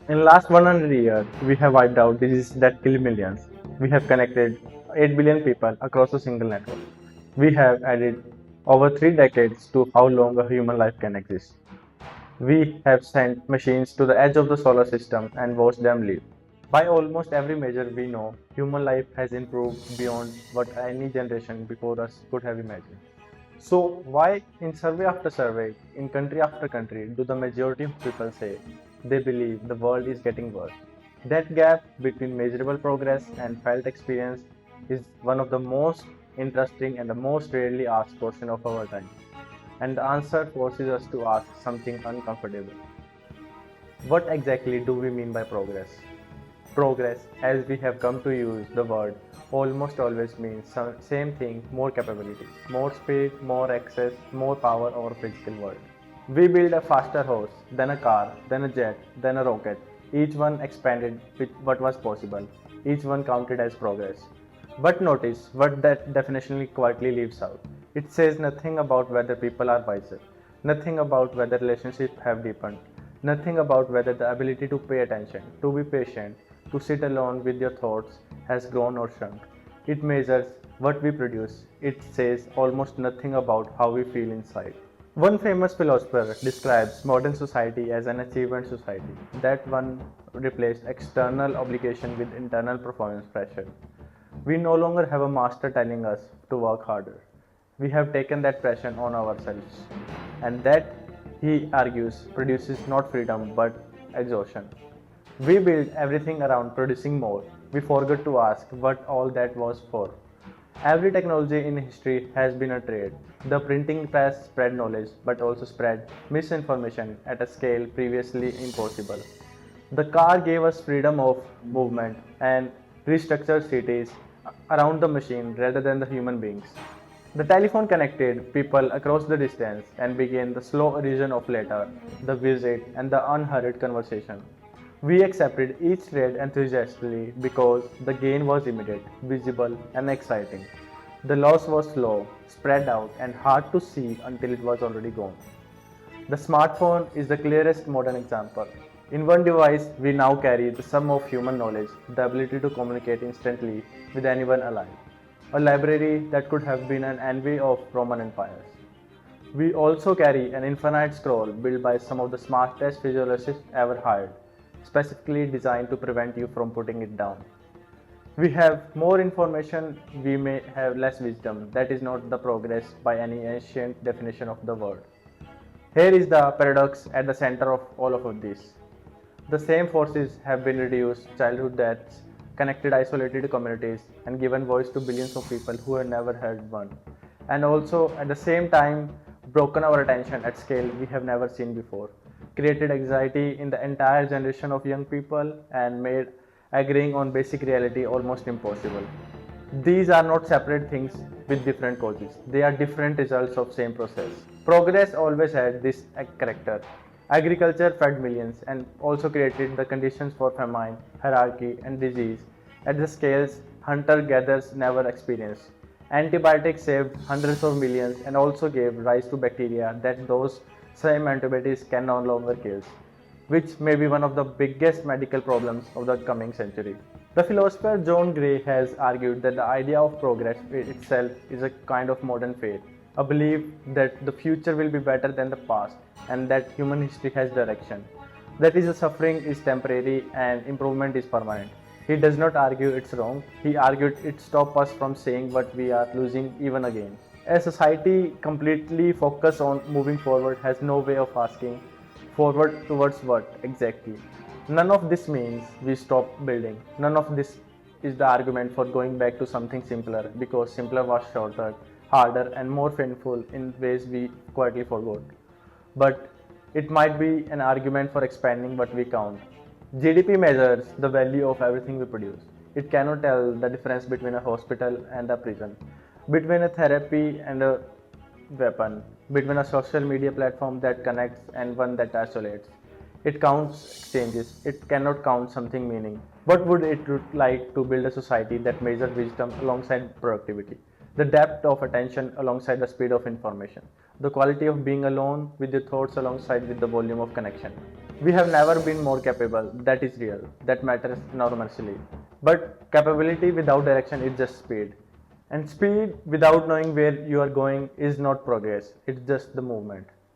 In the last 100 years, we have wiped out diseases that kill millions. We have connected 8 billion people across a single network. We have added over 3 decades to how long a human life can exist. We have sent machines to the edge of the solar system and watched them live. By almost every measure we know, human life has improved beyond what any generation before us could have imagined. So, why in survey after survey, in country after country, do the majority of people say they believe the world is getting worse? That gap between measurable progress and felt experience is one of the most interesting and the most rarely asked question of our time. And the answer forces us to ask something uncomfortable. What exactly do we mean by progress? Progress, as we have come to use the word, almost always means same thing, more capability, more speed, more access, more power over physical world. We build a faster horse, then a car, then a jet, then a rocket. Each one expanded with what was possible. Each one counted as progress. But notice what that definition quietly leaves out. It says nothing about whether people are wiser, nothing about whether relationships have deepened, nothing about whether the ability to pay attention, to be patient, to sit alone with your thoughts has grown or shrunk. It measures what we produce. It says almost nothing about how we feel inside. One famous philosopher describes modern society as an achievement society. That one replaced external obligation with internal performance pressure. We no longer have a master telling us to work harder. We have taken that pressure on ourselves. And that, he argues, produces not freedom but exhaustion. We build everything around producing more. We forget to ask what all that was for. Every technology in history has been a trade. The printing press spread knowledge but also spread misinformation at a scale previously impossible. The car gave us freedom of movement and restructured cities around the machine rather than the human beings. The telephone connected people across the distance and began the slow erosion of letter, the visit, and the unhurried conversation. We accepted each trade enthusiastically because the gain was immediate, visible, and exciting. The loss was slow, spread out, and hard to see until it was already gone. The smartphone is the clearest modern example. In one device, we now carry the sum of human knowledge, the ability to communicate instantly with anyone alive. A library that could have been an envy of Roman empires. We also carry an infinite scroll built by some of the smartest physiologists ever hired, specifically designed to prevent you from putting it down. We have more information, we may have less wisdom. That is not the progress by any ancient definition of the word. Here is the paradox at the center of all of this. The same forces have been reduced childhood deaths, connected isolated communities, and given voice to billions of people who had never heard one. And also, at the same time, broken our attention at scale we have never seen before, created anxiety in the entire generation of young people, and made agreeing on basic reality almost impossible. These are not separate things with different causes. They are different results of same process. Progress always had this character. Agriculture fed millions and also created the conditions for famine, hierarchy, and disease at the scales hunter-gatherers never experienced. Antibiotics saved hundreds of millions and also gave rise to bacteria that those same antibiotics can no longer kill, which may be one of the biggest medical problems of the coming century. The philosopher John Gray has argued that the idea of progress itself is a kind of modern faith, a belief that the future will be better than the past and that human history has direction. That is, the suffering is temporary and improvement is permanent. He does not argue it's wrong, he argued it stops us from saying what we are losing even again. A society completely focused on moving forward has no way of asking forward towards what exactly. None of this means we stop building. None of this is the argument for going back to something simpler because simpler was shorter, harder, and more painful in ways we quietly forgot. But it might be an argument for expanding what we count. GDP measures the value of everything we produce. It cannot tell the difference between a hospital and a prison, between a therapy and a weapon, between a social media platform that connects and one that isolates. It counts exchanges, it cannot count something meaning. What would it look like to build a society that measures wisdom alongside productivity, the depth of attention alongside the speed of information, the quality of being alone with your thoughts alongside with the volume of connection? We have never been more capable. That is real. That matters enormously. But capability without direction is just speed. And speed without knowing where you are going is not progress. It's just the movement.